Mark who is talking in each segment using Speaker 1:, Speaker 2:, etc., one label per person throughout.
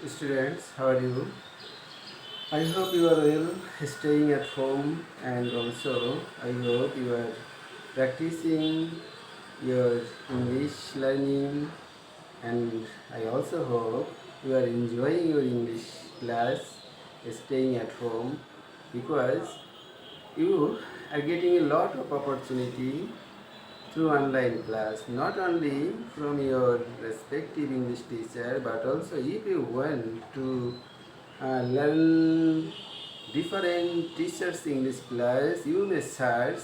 Speaker 1: Students, how are you? I hope you are well, staying at home, and also I hope you are practicing your English learning, and I also hope you are enjoying your English class, staying at home, because you are getting a lot of opportunity through online class, not only from your respective English teacher, but also if you want to learn different teachers English class, you may search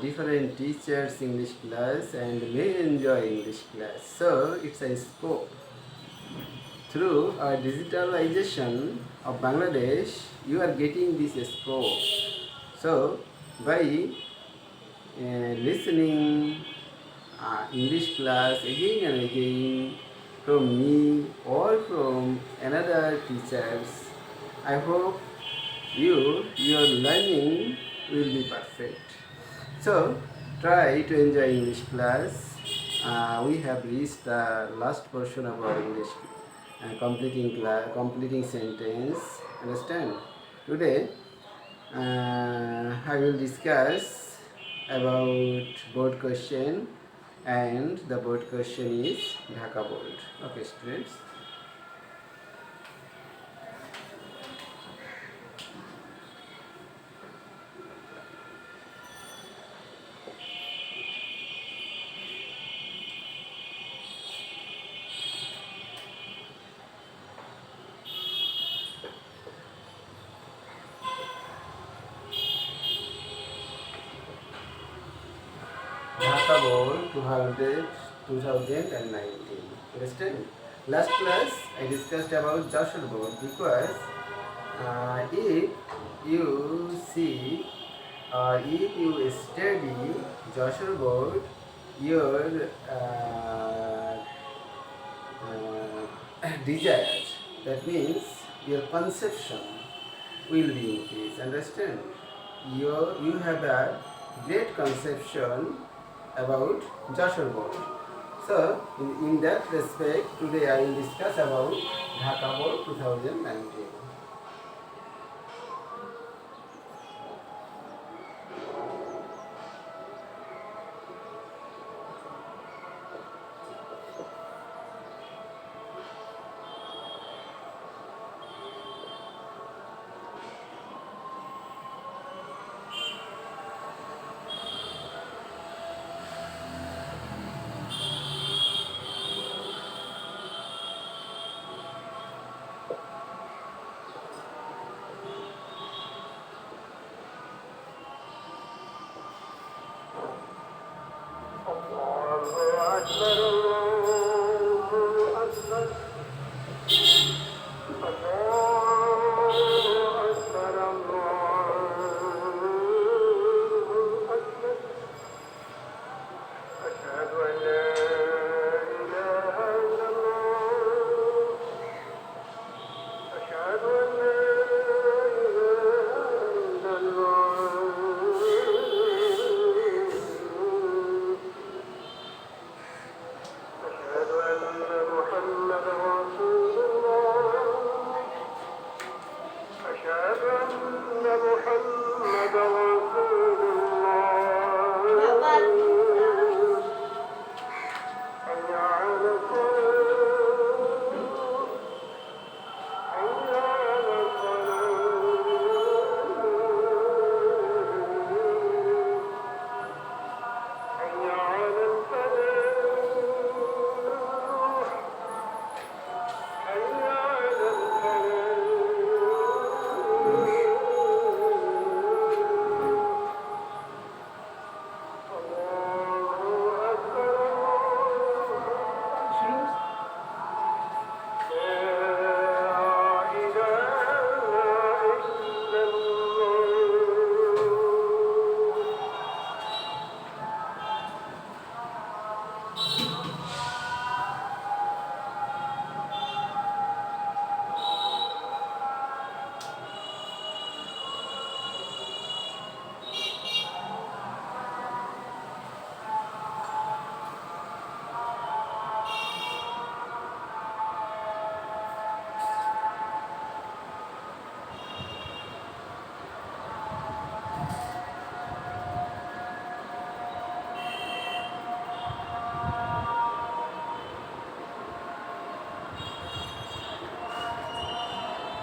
Speaker 1: different teachers English class and may enjoy English class. So it's a scope. Through digitalization of Bangladesh, you are getting this scope. So by listening English class again and again from me or from another teachers, I hope your learning will be perfect. So try to enjoy English class. We have reached the last portion of our English completing sentence. Understand? Today I will discuss about board question, and the board question is Dhaka board. Okay, students. Dhaka board 2019. Understand? Last class I discussed about Joshua board because if you see or if you study Joshua board, your desires, that means your conception will be increased. Understand? You have a great conception about Joshua board. So, in that respect, today I will discuss about Dhaka board 2019.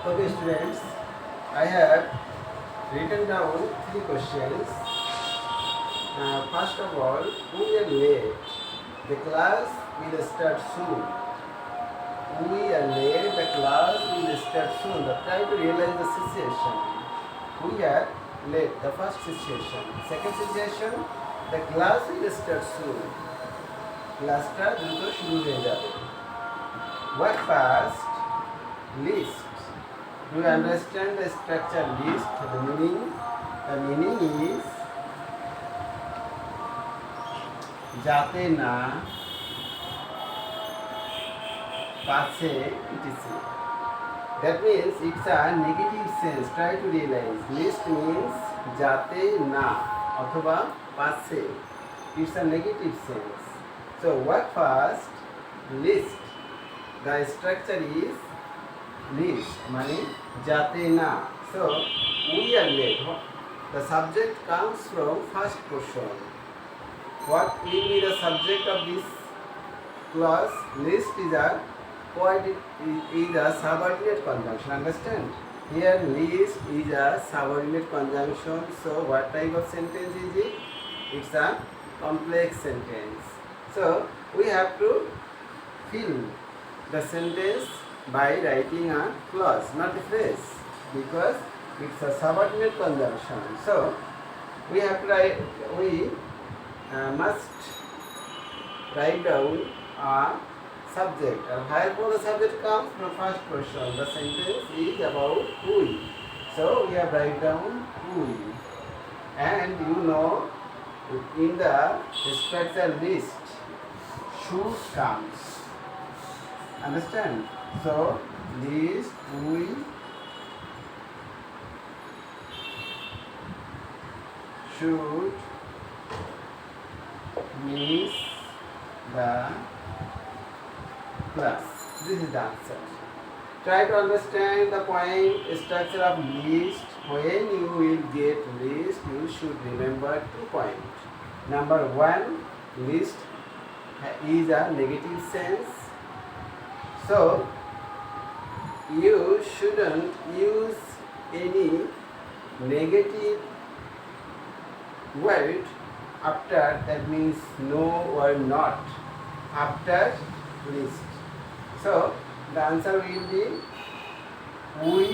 Speaker 1: Okay, students, I have written down three questions. First of all, we are late. The class will start soon. We are late. The class will start soon. Try to realize the situation. We are late. The first situation. Second situation, the class will start soon. ক্লাসটা দ্রুত শুরু হয়ে যাবে. Work fast. List. Do you understand the structure list? The meaning is যাতে না পাছে etc. That means it's a negative sense. Try to realize. List means যাতে না অথবা পাছে. It's a negative sense. So work fast. List. The structure is list মানে যাতে না. So we are late. The subject comes from first portion. What will be the subject of this clause? List is a subordinate conjunction. Understand? Here list is a subordinate conjunction. So what type of sentence is it? It's a complex sentence. So we have to fill the sentence by writing a clause, not a phrase, because it's a subordinate conjunction. So we have to write. We must write down a subject. And where the subject comes from first person. The sentence is about we. So we have write down we. And you know, in the structure list, should comes. Understand? So list we should miss the class. This is the answer. Try to understand the point structure of list. When you will get list, you should remember 2 points. Number 1, list is a negative sense. So you shouldn't use any negative word after, that means no or not, after list. So the answer will be we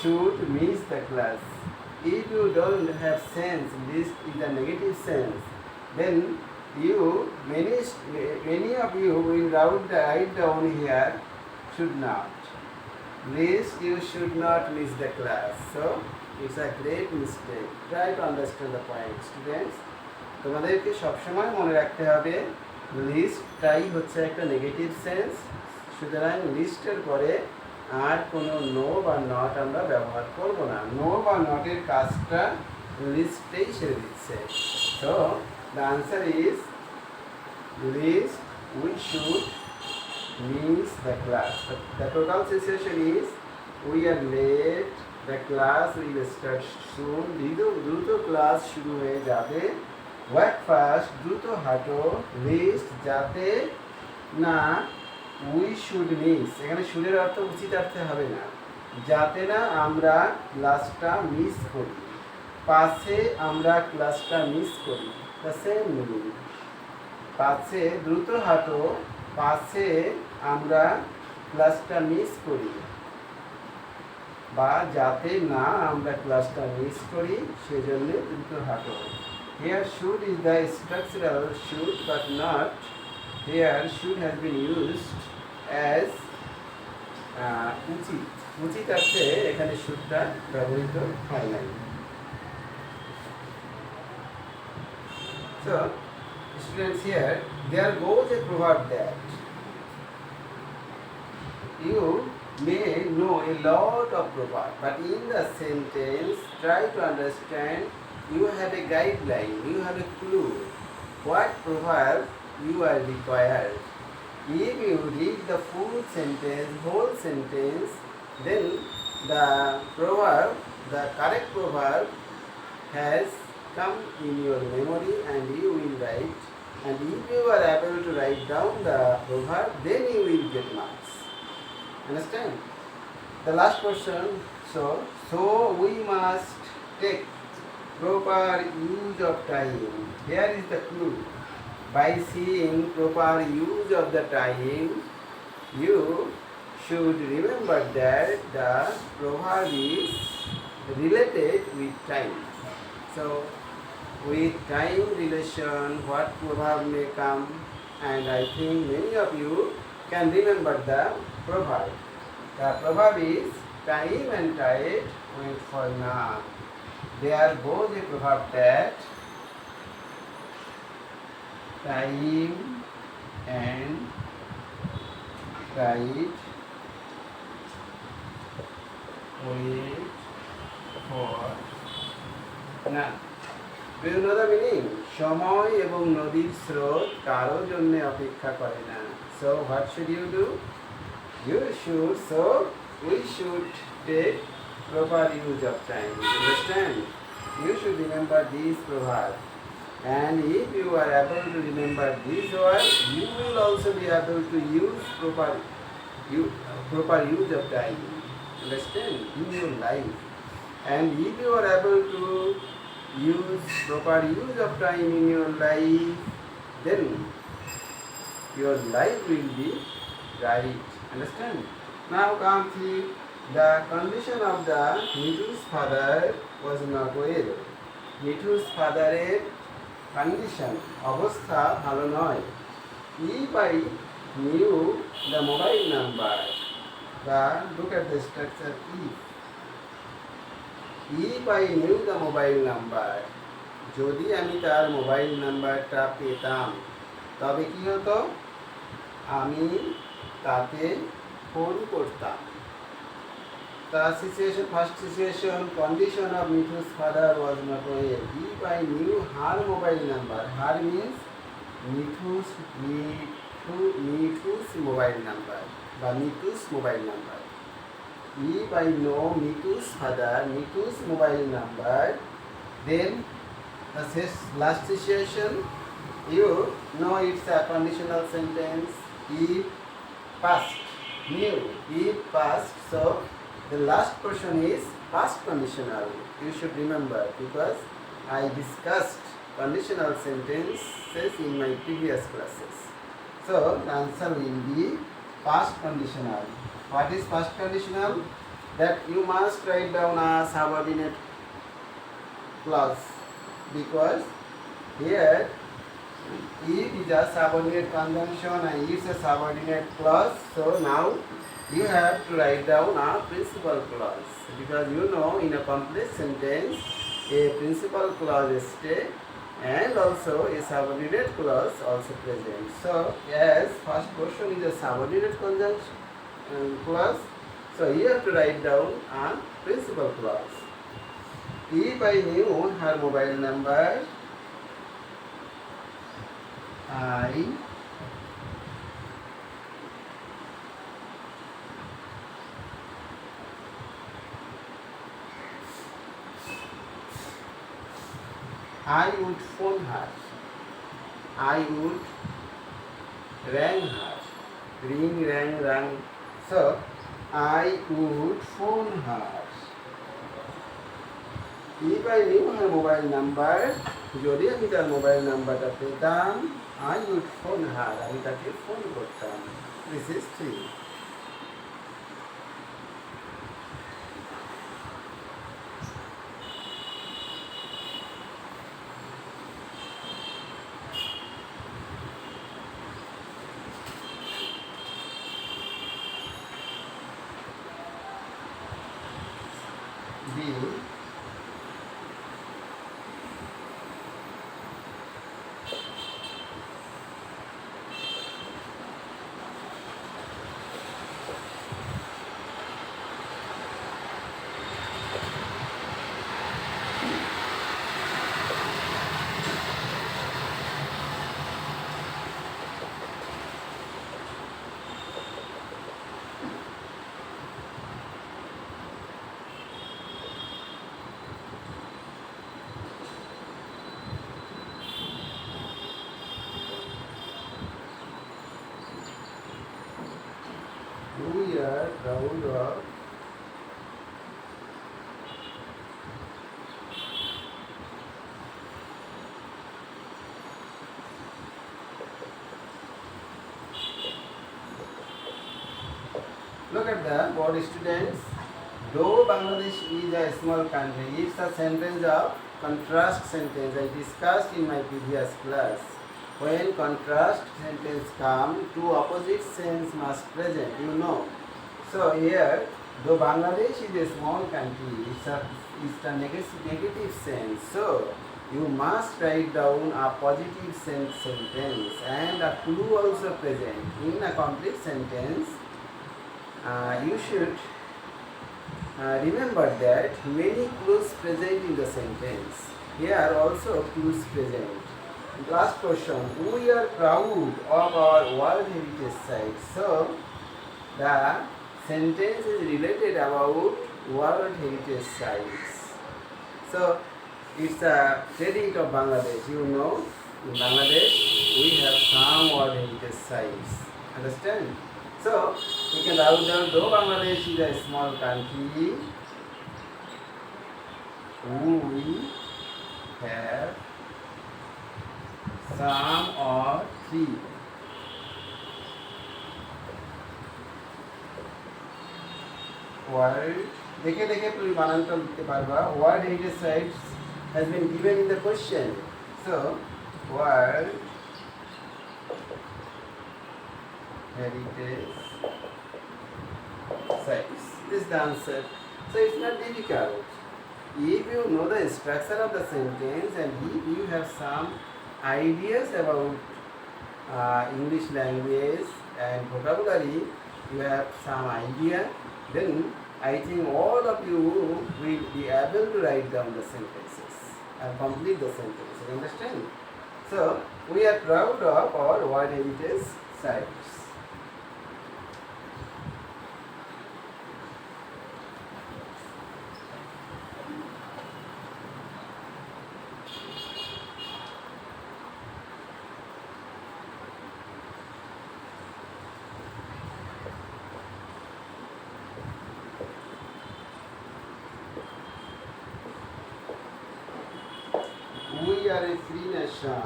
Speaker 1: should miss the class. If you don't have sense, list is a negative sense, then many of you will write down here should not. List, you should not miss the class. So it's a great mistake. Try to understand the point, students. তোমাদেরকে সবসময় মনে রাখতে হবে লিস্টটাই হচ্ছে একটা negative sense. সুতরাং লিস্টের পরে আর কোনো নো বা নট আমরা ব্যবহার করব না. নো বা নটের কাজটা লিস্টেই সেরে দিচ্ছে. So the answer is least we should miss the class. The total situation is we are late, the class will start soon. দ্রুত ক্লাস শুরু হয়ে যাবে. ওয়ার্ক ফাস্ট, দ্রুত হাঁটো. লিস্ট, যাতে না উই শুড মিস. এখানে শুডের অর্থ উচিত অর্থে হবে না, যাতে না আমরা ক্লাসটা মিস করি. পাছে আমরা ক্লাসটা মিস করি. The same meaning. পাছে দ্রুত হাঁটো, পাছে আমরা ক্লাসটা মিস করি, বা যাতে না আমরা ক্লাসটা মিস করি সেজন্য দ্রুত হাঁটো. Here should is the structural should, but not. Here should has been used as উচিত. উচিত অর্থে এখানে should-টা ব্যবহৃত হয় নাই. So students, here there goes a proverb that you may know a lot of proverbs, but in the sentence try to understand. You have a guideline, you have a clue what proverb you are required. If you read the full sentence, whole sentence, then the proverb, the correct proverb has come in your memory and you will write. And if you are able to write down the proverb, then you will get marks. Understand? The last question. So we must take proper use of time. Here is the clue. By seeing proper use of the time, you should remember that the proverb is related with time. So, with time relation, what proverb may come, and I think many of you can remember the proverb. The proverb is time and tide wait for none. They are both a proverb that time and tide wait for none. Do you know the meaning? সময় এবং নদীর স্রোত কারো জন্য অপেক্ষা করে না. So what should you do? We should take proper use of time. Understand? You should remember this proverb. And if you are able to remember this word, you will also be able to use proper use of time. Understand? In your life. And if you are able to use proper use of time in your life, then your life will be right. Understand? Now come to the condition of the Nitu's father was not well. Nitu's father condition অবস্থা ভালো নয়. If I knew the mobile number, look at the structure if I knew the mobile number, যদি আমি তার mobile নাম্বারটা পেতাম তবে কি হতো? আমি তাকে ফোন করতাম. The situation, first situation, condition of Nitu's father was not well. If I knew her mobile number, her means Nitu's mobile number, বা Nitu's mobile number. If I know Nitu's father, Nitu's mobile number, then the last situation, you know it's a conditional sentence. If past, new, if past, so the last portion is past conditional. You should remember because I discussed conditional sentences in my previous classes. So the answer will be past conditional. What is past conditional? That you must write down a subordinate clause because here if is a subordinate conjunction and it's a subordinate clause. So now you have to write down a principal clause because you know in a complex sentence a principal clause is stay and also a subordinate clause also present. So as first portion is a subordinate conjunction clause, so you have to write down a principal clause. If I knew her mobile number, I would phone her. I would ring her. Ring, rang, rang. So, I would phone her. If I knew her mobile number, যদি আমি তার mobile নাম্বারটা পেতাম, I would phone her. আমি তাকে phone করতাম. This is 3. B. We are proud of Look at the board, students. Though Bangladesh is a small country, it's a sentence of contrast sentence I discussed in my previous class. When contrast sentence come, two opposite sense must present, you know. So here, though Bangladesh is a small country, it's a negative sense. So you must write down a positive sense sentence and a clue also present. In a complete sentence, you should remember that many clues present in the sentence. Here also clues present. Last question. We are proud of our World Heritage Site. So the sentence is related about World Heritage Sites. So it's a credit of Bangladesh. You know, in Bangladesh we have some World Heritage Sites. Understand? So we can write down, though Bangladesh is a small country, we have some or three world দেখে দেখে তুমি বানানটা লিখতে পারবা world heritage sites has been given in the question. So world heritage sites, this is the answer. So it's not difficult if you know the structure of the sentence and if you have some ideas about English language and vocabulary, you have some idea, then I think all of you will be able to write down the sentences and complete the sentences. You understand? So we are proud of our World Heritage sites. We are a free nation.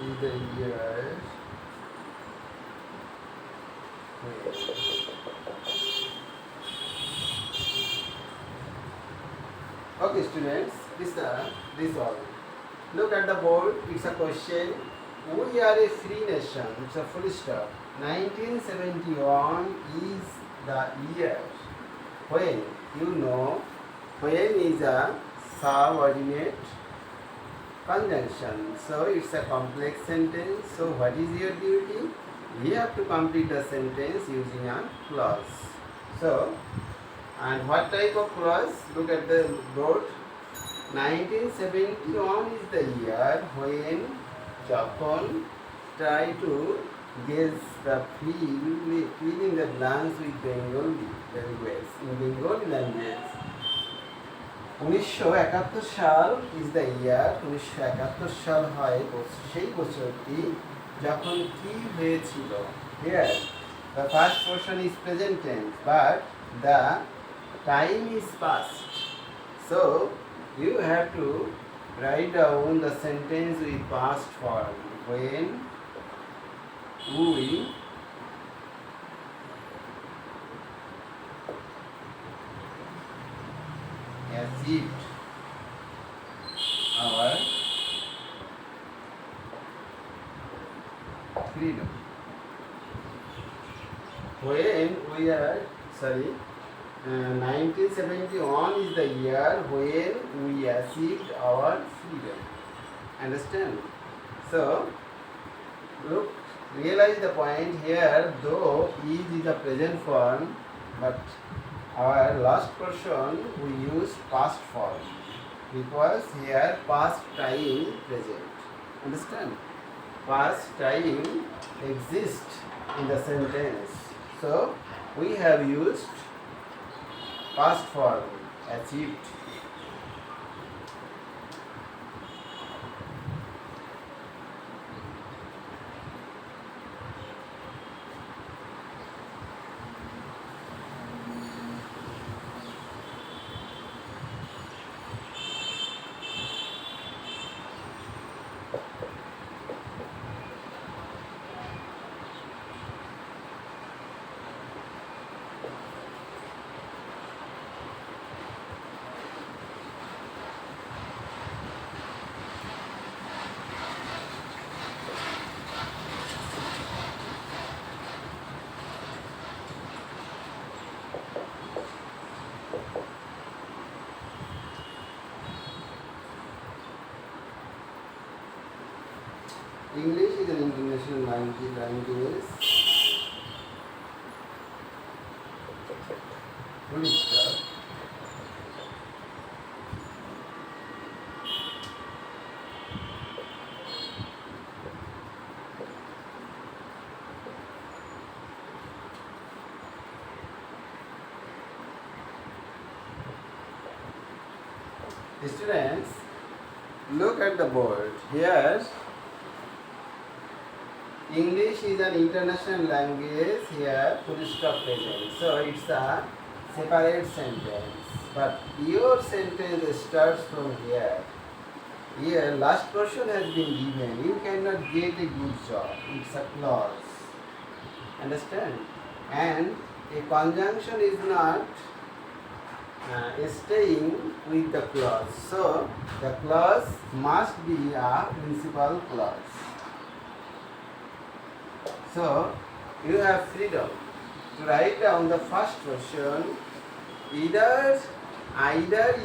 Speaker 1: In the year okay, students, this all. Look at the board. It's a question. We are a free nation. It's a full stop. 1971 is the year when, you know, when is a subordinate conjunction. So it's a complex sentence. So what is your duty? We have to complete the sentence using a clause. So, and what type of clause? Look at the board. 1971 is the year when যখন try to guess the fill in the blanks with Bengali language. In Bengali language, 1971 সাল is the year. 1971 সাল হয় সেই বছরটি যখন কি হয়েছিল. Here the first portion is present tense, but the time is past. So you have to write down the sentence with past form. When we achieved our freedom. When we are 1971 is the year when we achieved our freedom. Understand? So, look, realize the point here. Though is a present form, but our last portion we use past form because here past time present. Understand? Past time exists in the sentence. So, we have used past form, achieved. English is an international language. Full stop. Students, look at the board. Here, English is an international language. Here, full stop present. So it's a separate sentence. But your sentence starts from here. Here, last portion has been given. You cannot get a good job. It's a clause. Understand? And a conjunction is not staying with the clause. So the clause must be a principal clause. So you have freedom to write down the first version either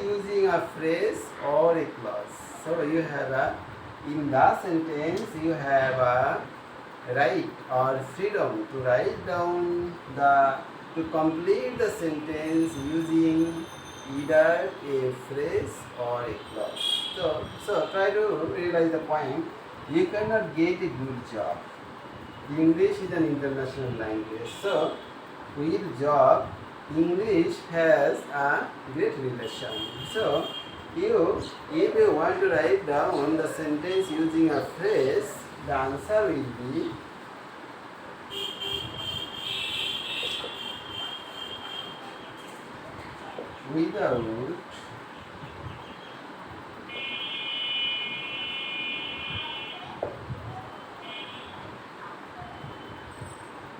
Speaker 1: using a phrase or a clause. So you have in the sentence you have a right or freedom to write down to complete the sentence using either a phrase or a clause. So try to realize the point. You cannot get a good job. English is an international language. So with job, English has a great relation. So if you want to write down the sentence using a phrase, the answer will be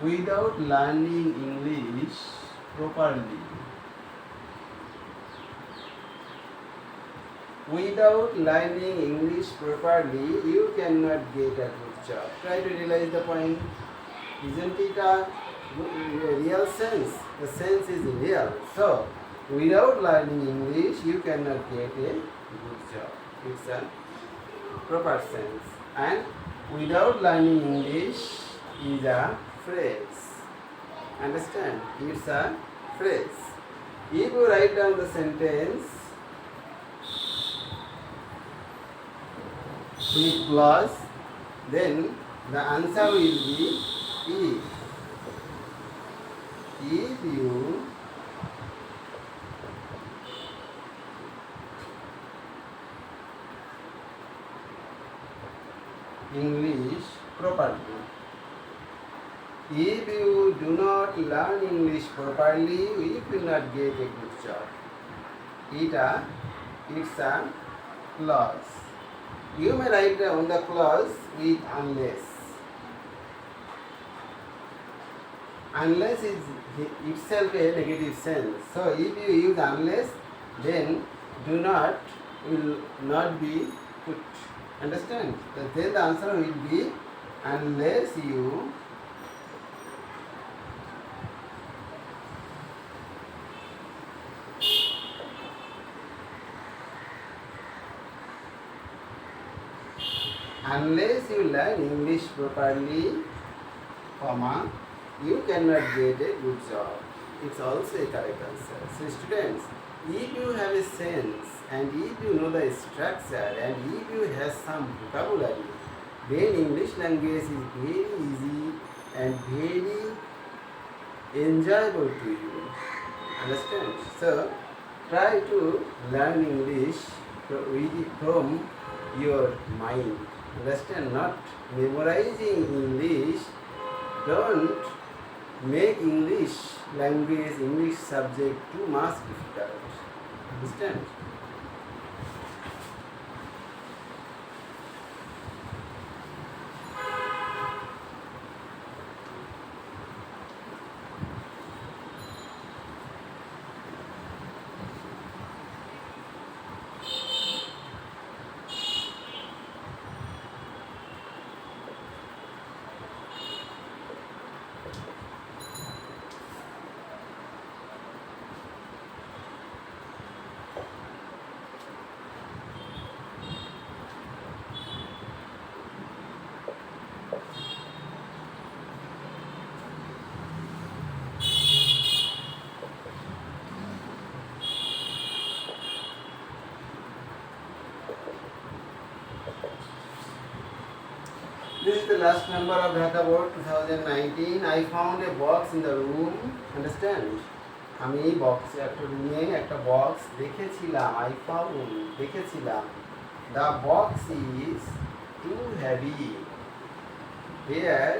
Speaker 1: without learning English properly. Without learning English properly, you cannot get a good job. Try to realize the point. Isn't it a real sense? The sense is real. So, without learning English, you cannot get a good job. It's a proper sense. And without learning English is a phrase. Understand? It's a phrase. If you write down the sentence with clause, then the answer will be if. If you English properly. If you do not learn English properly, you will not get a good job. It's a clause. You may write down the clause with unless. Unless is itself a negative sense. So if you use unless, then do not will not be put. Understand? Then the answer will be unless you learn English properly, comma, you cannot get a good job. It's also a correct answer. So students, if you have a sense and if you know the structure and if you have some vocabulary, then English language is very easy and very enjoyable to you. Understand? So try to learn English from your mind. Understand? Not memorizing English. Don't make English language, English subject too much difficult. Understand? is the last number of Dhaka Board 2019. I found a box in the room. Understand? আমি box একটা রুমে একটা box দেখেছিলাম। I found দেখেছিলাম। The box is too heavy. Here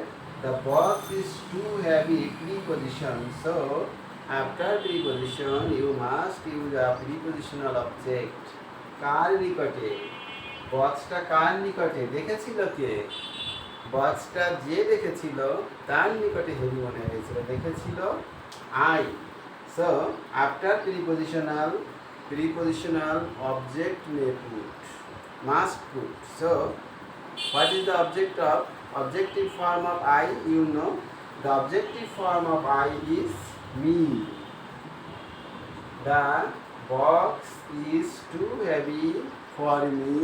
Speaker 1: the box is too heavy. Preposition. So after preposition you must use a prepositional object. কার নিকটে? বক্সটা কার নিকটে? দেখেছিল কে? বক্সটা যে দেখেছিল তার নিকটে হেভি মনে হয়েছিল। দেখেছিল I. So after prepositional object may put, must put. So what is the objective form of I? You know, the objective form of I is me. The box is too heavy for me.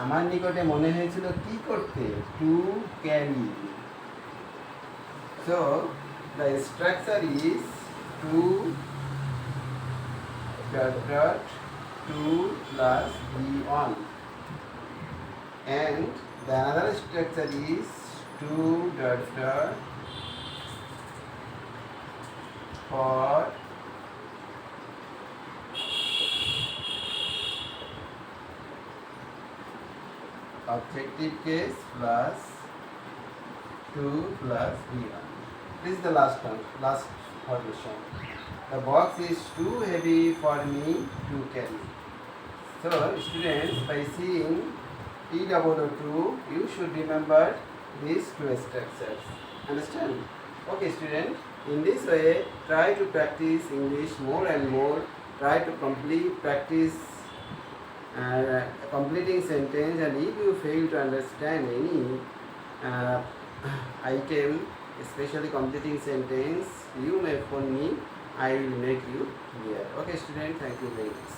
Speaker 1: আমার নিকটে মনে হয়েছিল কি করতে? To carry. So the structure is two dot 2 plus be on, and the another structure is 2 dot for objective case plus 2 plus b1. This is the last formation. The box is too heavy for me to carry. So students, by seeing T2, you should remember these two structures. Understand? Okay student, in this way try to practice English more and more. Try to practice completing sentence, and if you fail to understand any item, especially completing sentence, you may phone me. I will make you clear. Okay student, thank you very much.